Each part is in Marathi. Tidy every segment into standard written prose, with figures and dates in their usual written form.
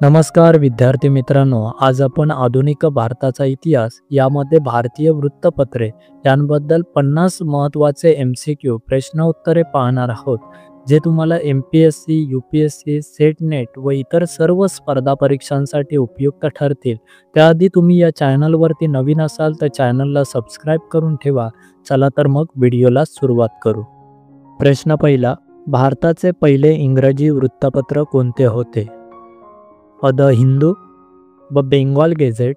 नमस्कार विद्यार्थी मित्रांनो, आज आपण आधुनिक भारताचा इतिहास यामध्ये भारतीय वृत्तपत्रे यांबद्दल 50 महत्त्वाचे MCQ प्रश्न उत्तरे पाहणार आहोत, जे तुम्हाला MPSC, UPSC, सेट नेट व इतर सर्व स्पर्धा परीक्षांसाठी उपयुक्त ठरतील। त्याआधी तुम्ही या चॅनलवरती नवीन असाल तर चॅनलला सबस्क्राईब करून ठेवा। चला तर मग व्हिडिओला सुरुवात करू। प्रश्न पहिला, भारताचे पहिले इंग्रजी वृत्तपत्र कोणते होते? द हिंदू, ब बेंगॉल गेझेट,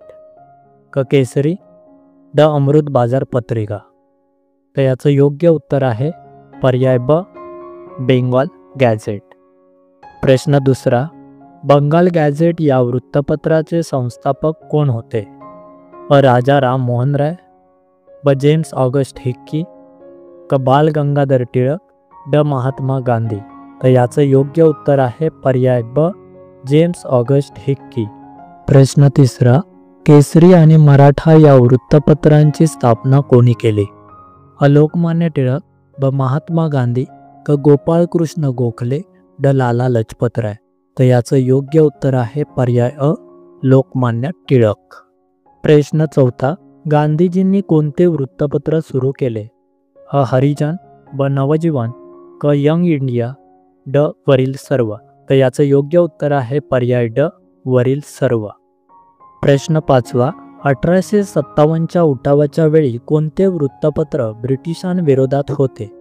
क केसरी, द अमृत बाजार पत्रिका। तर याचं योग्य उत्तर आहे पर्याय ब, बेंगॉल गॅझेट। प्रश्न दुसरा, बंगाल गॅझेट या वृत्तपत्राचे संस्थापक कोण होते? अ राजा राम मोहन राय, ब जेम्स ऑगस्ट हिक्की, क बाल गंगाधर टिळक, ड महात्मा गांधी। तर याचं योग्य उत्तर आहे पर्याय ब, जेम्स ऑगस्ट हिक्की। प्रश्न तिसरा, केसरी आणि मराठा या वृत्तपत्रांची स्थापना कोणी केली? अ लोकमान्य टिळक, ब महात्मा गांधी, क गोपाळकृष्ण गोखले, ड लाला लजपत राय। तर याचं योग्य उत्तर आहे पर्याय अ, लोकमान्य टिळक। प्रश्न चौथा, गांधीजींनी कोणते वृत्तपत्र सुरू केले? अ हरिजन, ब नवजीवन, क यंग इंडिया, ड वरील सर्व। तर याचं योग्य उत्तर आहे पर्याय ड, वरील सर्व। प्रश्न पाचवा, 1857च्या उठावाच्या वेळी कोणते वृत्तपत्र ब्रिटिशांविरोधात होते?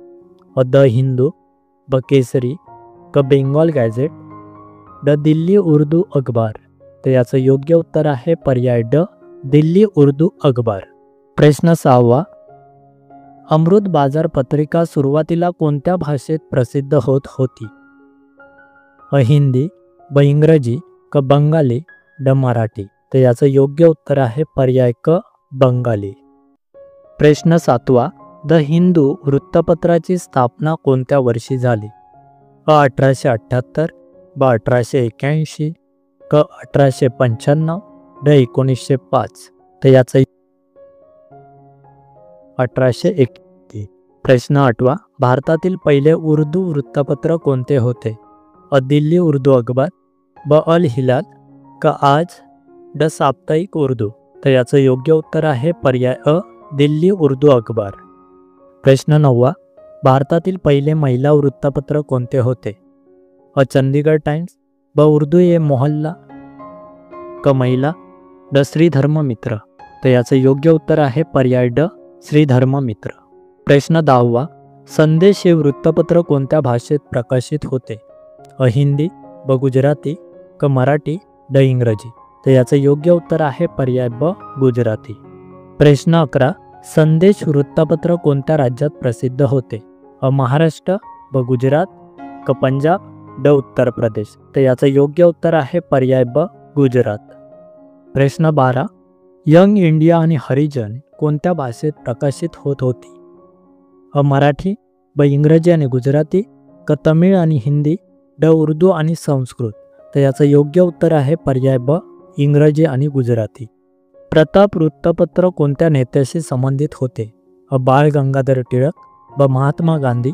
अ द हिंदू, ब केसरी, क बेंगॉल गॅझेट, ड दिल्ली उर्दू अखबार। तर याचं योग्य उत्तर आहे पर्याय ड, दिल्ली उर्दू अखबार। प्रश्न सहावा, अमृत बाजार पत्रिका सुरुवातीला कोणत्या भाषेत प्रसिद्ध होत होती? अ हिंदी, ब इंग्रजी, क बंगाली, ड मराठी। तर याचं योग्य उत्तर आहे पर्याय क, बंगाली। प्रश्न सातवा, द हिंदू वृत्तपत्राची स्थापना कोणत्या वर्षी झाली? अ 1878, ब 1881, क 1895, ड 1905। तर याचं 1881। प्रश्न आठवा, भारतातील पहिले उर्दू वृत्तपत्र कोणते होते? अ दिल्ली उर्दू अखबार, ब अल हिलाल, क आज, ड साप्ताहिक उर्दू। तर याचं योग्य उत्तर आहे पर्याय अ, दिल्ली उर्दू अखबार। प्रश्न नववा, भारतातील पहिले महिला वृत्तपत्र कोणते होते? अ चंदीगड टाइम्स, ब उर्दू ए मोहल्ला, क महिला, ड श्री धर्ममित्र। तर याचं योग्य उत्तर आहे पर्याय ड, श्री धर्ममित्र। प्रश्न दहावा, संदेश हे वृत्तपत्र कोणत्या भाषेत प्रकाशित होते? अ हिंदी, ब गुजराती, क मराठी, ड इंग्रजी। तर याचं योग्य उत्तर आहे पर्याय ब, गुजराती। प्रश्न 11, संदेश वृत्तपत्र कोणत्या राज्यात प्रसिद्ध होते? अ महाराष्ट्र, ब गुजरात, क पंजाब, ड उत्तर प्रदेश। तर याचं योग्य उत्तर आहे पर्याय ब, गुजरात। प्रश्न 12, यंग इंडिया आणि हरिजन कोणत्या भाषेत प्रकाशित होत होती? अ मराठी, ब इंग्रजी आणि गुजराती, क तमिळ आणि हिंदी, ड उर्दू आणि संस्कृत। तर याचं योग्य उत्तर आहे पर्याय ब, इंग्रजी आणि गुजराती। प्रताप वृत्तपत्र कोणत्या नेत्याशी संबंधित होते? अ बाळ गंगाधर टिळक, ब महात्मा गांधी,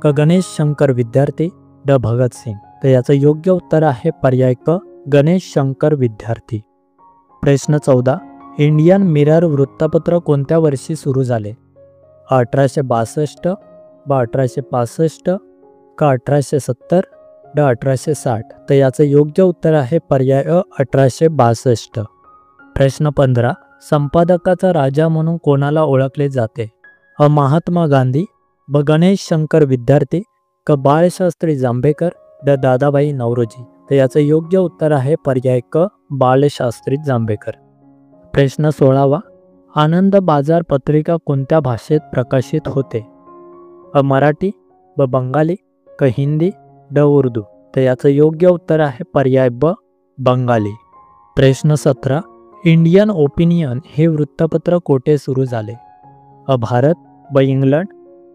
क गणेश शंकर विद्यार्थी, ड भगतसिंग। तर याचं योग्य उत्तर आहे पर्याय क, गणेश शंकर विद्यार्थी। प्रश्न 14, इंडियन मिरर वृत्तपत्र कोणत्या वर्षी सुरू झाले? 1862, ब 1865, क 1870, ड 1860। तर याचं योग्य उत्तर आहे पर्याय अ, 1862। प्रश्न 15, संपादकाचा राजा म्हणून कोणाला ओळखले जाते? अ महात्मा गांधी, ब गणेश शंकर विद्यार्थी, क बाळशास्त्री जांभेकर, ड दादाभाई नौरोजी। तर याचं योग्य उत्तर आहे पर्याय क, बाळशास्त्री जांभेकर। प्रश्न 16वा, आनंद बाजार पत्रिका कोणत्या भाषेत प्रकाशित होते? अ मराठी, ब बंगाली, क हिंदी, ड उर्दू। तर याचं योग्य उत्तर आहे पर्याय ब, बंगाली। प्रश्न 17, इंडियन ओपिनियन हे वृत्तपत्र कोठे सुरू झाले? अ भारत, ब इंग्लंड,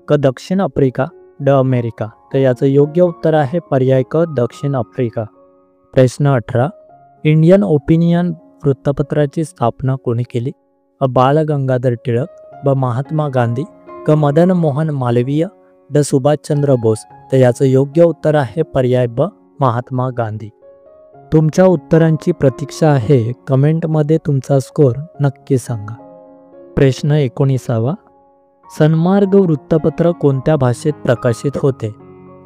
क दक्षिण आफ्रिका, ड अमेरिका। तर याचं योग्य उत्तर आहे पर्याय क, दक्षिण आफ्रिका। प्रश्न 18, इंडियन ओपिनियन वृत्तपत्राची स्थापना कोणी केली? अ बाळ गंगाधर टिळक, ब महात्मा गांधी, क मदन मोहन मालवीय, ड सुभाषचंद्र बोस। तर याचं योग्य उत्तर आहे पर्याय ब, महात्मा गांधी। तुमच्या उत्तरांची प्रतीक्षा आहे. कमेंटमध्ये तुमचा स्कोर नक्की सांगा. प्रश्न 19वा. सन्मार्ग वृत्तपत्र कोणत्या भाषेत प्रकाशित होते?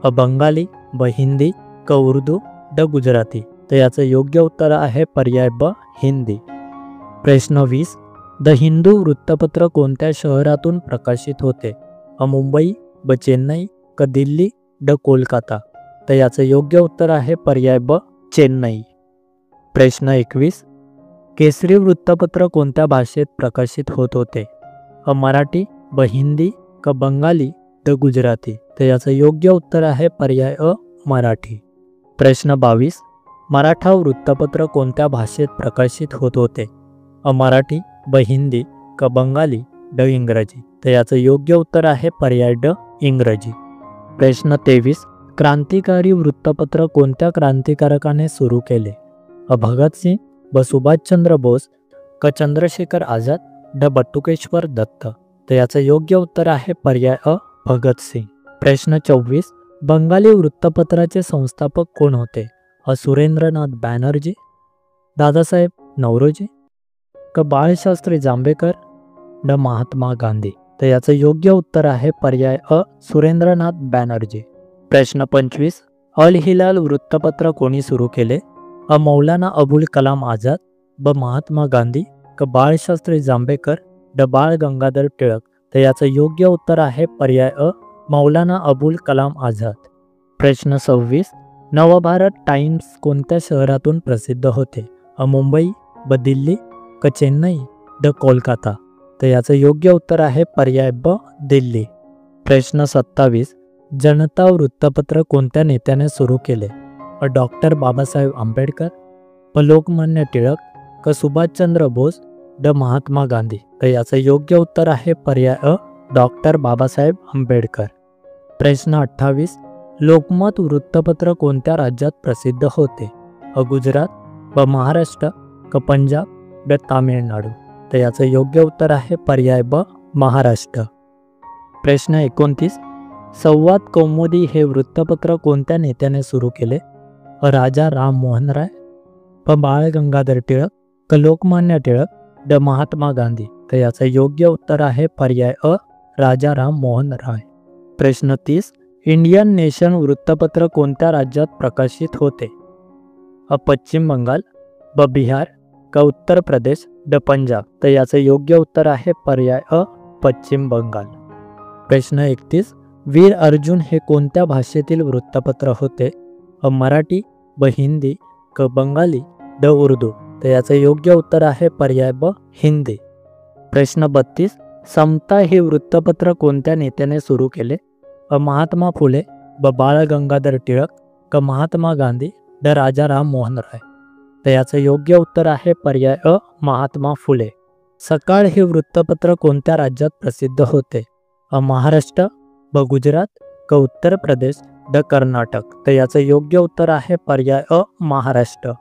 बंगाली, हिंदी, उर्दू, गुजराती. तर याचं योग्य उत्तर आहे पर्याय ब हिंदी. प्रश्न 20. द हिंदू वृत्तपत्र कोणत्या शहरातून प्रकाशित होते? मुंबई, चेन्नई, दिल्ली, कोलकाता. तर याचं योग्य उत्तर आहे पर्याय ब चेन्नई. प्रश्न 21. केसरी वृत्तपत्र कोणत्या भाषेत प्रकाशित होत होते? मराठी, हिंदी, बंगाली, गुजराती. तर याचं योग्य उत्तर आहे पर्याय अ मराठी. प्रश्न 22. मराठा वृत्तपत्र कोणत्या भाषेत प्रकाशित होत होते? मराठी, हिंदी, बंगाली, इंग्रजी. तर याचं योग्य उत्तर आहे पर्याय ड इंग्रजी. प्रश्न 23. क्रांतिकारी वृत्तपत्र कोणत्या क्रांतिकारकाने सुरू केले? भगतसिंग, सुभाषचंद्र बोस, चंद्रशेखर आझाद, बटुकेश्वर दत्त. तर याचं योग्य उत्तर आहे पर्याय अ भगतसिंग. प्रश्न 24. बंगाली वृत्तपत्राचे संस्थापक कोण होते? सुरेंद्रनाथ बॅनर्जी, दादासाहेब नौरोजी, बाळशास्त्री जांभेकर, महात्मा गांधी. तर याचं योग्य उत्तर आहे पर्याय अ सुरेंद्रनाथ बॅनर्जी. प्रश्न 25. अल हिलाल वृत्तपत्र कोणी सुरू केले? मौलाना अबुल कलाम आझाद, महात्मा गांधी, बाळशास्त्री जांभेकर, बाळ गंगाधर टिळक. तर याचं योग्य उत्तर आहे पर्याय अ मौलाना अबुल कलाम आझाद. प्रश्न 26. नवभारत टाइम्स कोणत्या शहरातून प्रसिद्ध होते? मुंबई, दिल्ली, चेन्नई, कोलकाता. तर याचं योग्य उत्तर आहे पर्याय ब दिल्ली. प्रश्न 27. जनता वृत्तपत्र कोणत्या नेत्याने सुरू केले? डॉक्टर बाबासाहेब आंबेडकर, लोकमान्य टिळक, सुभाषचंद्र बोस, महात्मा गांधी. तर याचं योग्य उत्तर आहे पर्याय अ डॉक्टर बाबासाहेब आंबेडकर. प्रश्न 28. लोकमत वृत्तपत्र कोणत्या राज्यात प्रसिद्ध होते? गुजरात, महाराष्ट्र, पंजाब, तामिळनाडू. तर याचं योग्य उत्तर आहे पर्याय ब महाराष्ट्र. प्रश्न 29. संवाद कौमुदी हे वृत्तपत्र कोणत्या नेत्याने सुरू केले? राजा राम मोहन राय, बाळ गंगाधर टिळक, लोकमान्य टिळक, महात्मा गांधी. तर याचं योग्य उत्तर आहे पर्याय अ राजा राम मोहन राय. प्रश्न 30. इंडियन नेशन वृत्तपत्र कोणत्या राज्यात प्रकाशित होते? पश्चिम बंगाल, बिहार, उत्तर प्रदेश, पंजाब. तर याचं योग्य उत्तर आहे पर्याय अ पश्चिम बंगाल. प्रश्न 31. वीर अर्जुन हे कोणत्या भाषेतील वृत्तपत्र होते? मराठी, हिंदी, बंगाली, उर्दू. तर याचं योग्य उत्तर आहे पर्याय ब हिंदी. प्रश्न 32. समता हे वृत्तपत्र कोणत्या नेत्याने सुरू केले? महात्मा फुले, बाळ गंगाधर टिळक, महात्मा गांधी, राजाराम मोहन राय. तर याचं योग्य उत्तर आहे पर्याय अ महात्मा फुले. सकाळ हे वृत्तपत्र कोणत्या राज्यात प्रसिद्ध होते? महाराष्ट्र, गुजरात, उत्तर प्रदेश, कर्नाटक. तर याचं योग्य उत्तर आहे पर्याय अ महाराष्ट्र.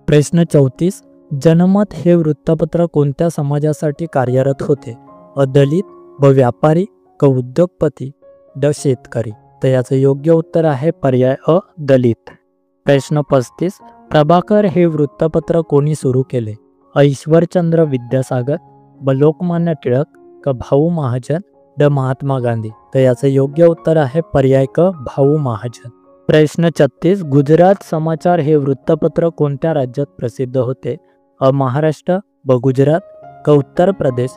प्रश्न 34. जनमत हे वृत्तपत्र कोणत्या समाजासाठी कार्यरत होते? दलित, व्यापारी, उद्योगपती, शेतकरी. तर याचं योग्य उत्तर आहे पर्याय अ दलित. प्रश्न 35. प्रभाकर हे वृत्तपत्र कोणी सुरू केले? ईश्वरचंद्र विद्यासागर, लोकमान्य टिळक, भाऊ महाजन, महात्मा गांधी. तर याचं योग्य उत्तर आहे पर्याय क भाऊ महाजन. प्रश्न 36. गुजरात समाचार हे वृत्तपत्र कोणत्या राज्यात प्रसिद्ध होते? महाराष्ट्र, गुजरात, उत्तर प्रदेश,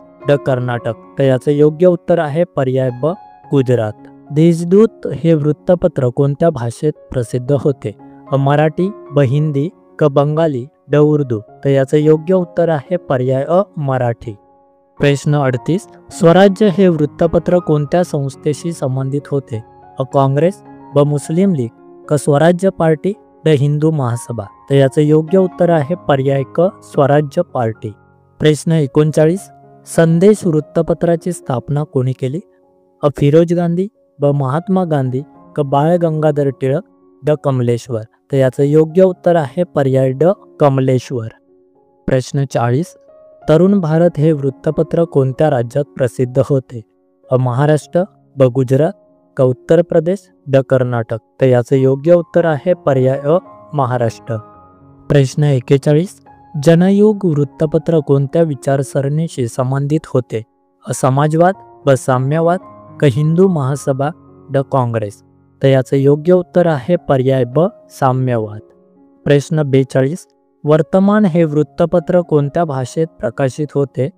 कर्नाटक. तर याचं योग्य उत्तर आहे पर्याय ब गुजरात. देशदूत हे वृत्तपत्र कोणत्या भाषेत प्रसिद्ध होते? मराठी, हिंदी, बंगाली, उर्दू. तर याचं योग्य उत्तर आहे पर्याय अ मराठी. प्रश्न 38. स्वराज्य हे वृत्तपत्र कोणत्या संस्थेशी संबंधित होते? काँग्रेस, मुस्लिम लीग, स्वराज्य पार्टी, हिंदू महासभा. तर याचं योग्य उत्तर आहे पर्याय क स्वराज्य पार्टी. प्रश्न 39. संदेश वृत्तपत्राची स्थापना कोणी केली? फिरोज गांधी, महात्मा गांधी, बाळ गंगाधर टिळक, कमलेश्वर. तर याचं योग्य उत्तर आहे पर्याय ड कमलेश्वर. प्रश्न 40. तरुण भारत हे वृत्तपत्र कोणत्या राज्यात प्रसिद्ध होते? महाराष्ट्र, गुजरात, उत्तर प्रदेश, कर्नाटक. तर याचं योग्य उत्तर आहे पर्याय अ महाराष्ट्र. प्रश्न 41. जनयुग वृत्तपत्र कोणत्या विचारसरणीशी संबंधित होते? समाजवाद, ब साम्यवाद, क हिंदू महासभा, ड काँग्रेस. तर याचं योग्य उत्तर आहे पर्याय ब साम्यवाद. प्रश्न 42. वर्तमान हे वृत्तपत्र कोणत्या भाषेत प्रकाशित होते?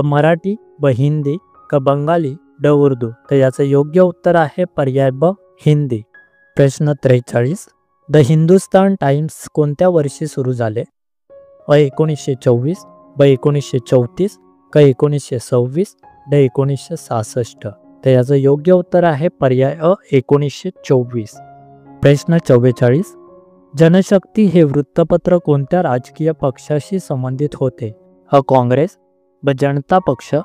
मराठी, ब हिंदी, क बंगाली, ड उर्दू. तर याचं योग्य उत्तर आहे पर्याय ब हिंदी. प्रश्न 43. द हिंदुस्तान टाइम्स कोणत्या वर्षी सुरू झाले? 1924, ब 1934, क 1926, ड 1966. तर याचं योग्य उत्तर आहे पर्याय अ 1924. प्रश्न 44. जनशक्ती हे वृत्तपत्र कोणत्या राजकीय पक्षाशी संबंधित होते? काँग्रेस, ब जनता पक्ष,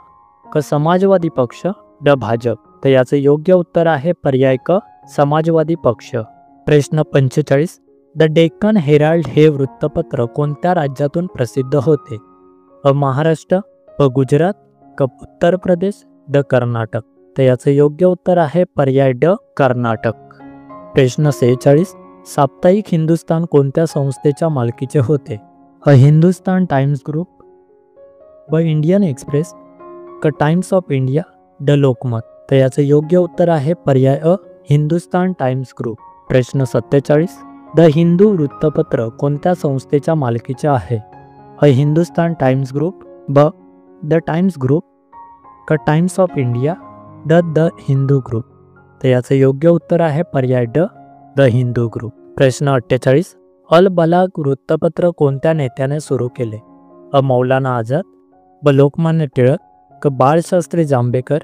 क समाजवादी पक्ष, ड भाजप. तर याचं योग्य उत्तर आहे पर्याय क समाजवादी पक्ष. प्रश्न 45. द डेक्कन हेराल्ड हे वृत्तपत्र कोणत्या राज्यातून प्रसिद्ध होते? महाराष्ट्र, ब गुजरात, क उत्तर प्रदेश, ड कर्नाटक. तर याचं योग्य उत्तर आहे पर्याय ड कर्नाटक. प्रश्न 46. साप्ताहिक हिंदुस्तान कोणत्या संस्थेच्या मालकीचे होते? हिंदुस्तान टाइम्स ग्रुप, ब इंडियन एक्सप्रेस, क टाइम्स ऑफ इंडिया, ड लोकमत. तर याचं योग्य उत्तर आहे पर्याय अ हिंदुस्तान टाइम्स ग्रुप. प्रश्न 47. द हिंदू वृत्तपत्र कोणत्या संस्थेच्या मालकीचे आहे? हिंदुस्तान टाइम्स ग्रुप, ब द टाइम्स ग्रुप, क times of India, the Hindu group. तर याचं योग्य उत्तर आहे पर्याय ड द हिंदू ग्रुप. प्रश्न 48. अल बलाग वृत्तपत्र कोणत्या नेत्याने सुरू केले? मौलाना आझाद, ब लोकमान्य टिळक, क बाळशास्त्री जांभेकर,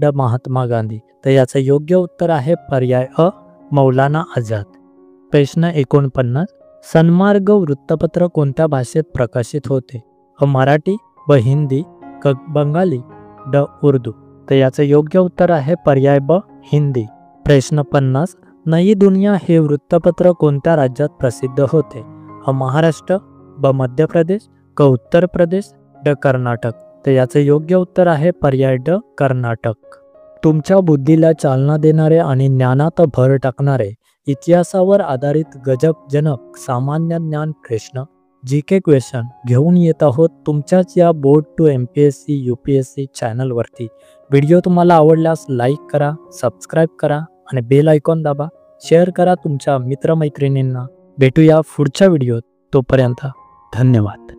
ड महात्मा गांधी. तर याचं योग्य उत्तर आहे पर्याय अ मौलाना आझाद. प्रश्न 49. सन्मार्ग वृत्तपत्र कोणत्या भाषेत प्रकाशित होते? मराठी, ब हिंदी, क बंगाली, ड उर्दू. तर याचं योग्य उत्तर आहे पर्याय ब हिंदी. प्रश्न 50. नई दुनिया हे वृत्तपत्र कोणत्या राज्यात प्रसिद्ध होते? महाराष्ट्र, ब मध्य प्रदेश, क उत्तर प्रदेश, ड कर्नाटक. तर याचं योग्य उत्तर आहे पर्याय ड कर्नाटक. तुमच्या बुद्धीला चालना देणारे आणि ज्ञानात भर टाकणारे इतिहासावर आधारित गजबजनक सामान्य ज्ञान प्रश्न GK क्वेश्चन घेऊन येत आहोत तुमच्याच या बोर्ड टू MPSC UPSC चॅनलवरती. व्हिडिओ तुम्हाला आवडल्यास लाईक करा, सबस्क्राईब करा आणि बेल आयकॉन दाबा. शेअर करा तुमच्या मित्रमैत्रिणींना. भेटूया पुढच्या व्हिडिओत. तोपर्यंत धन्यवाद.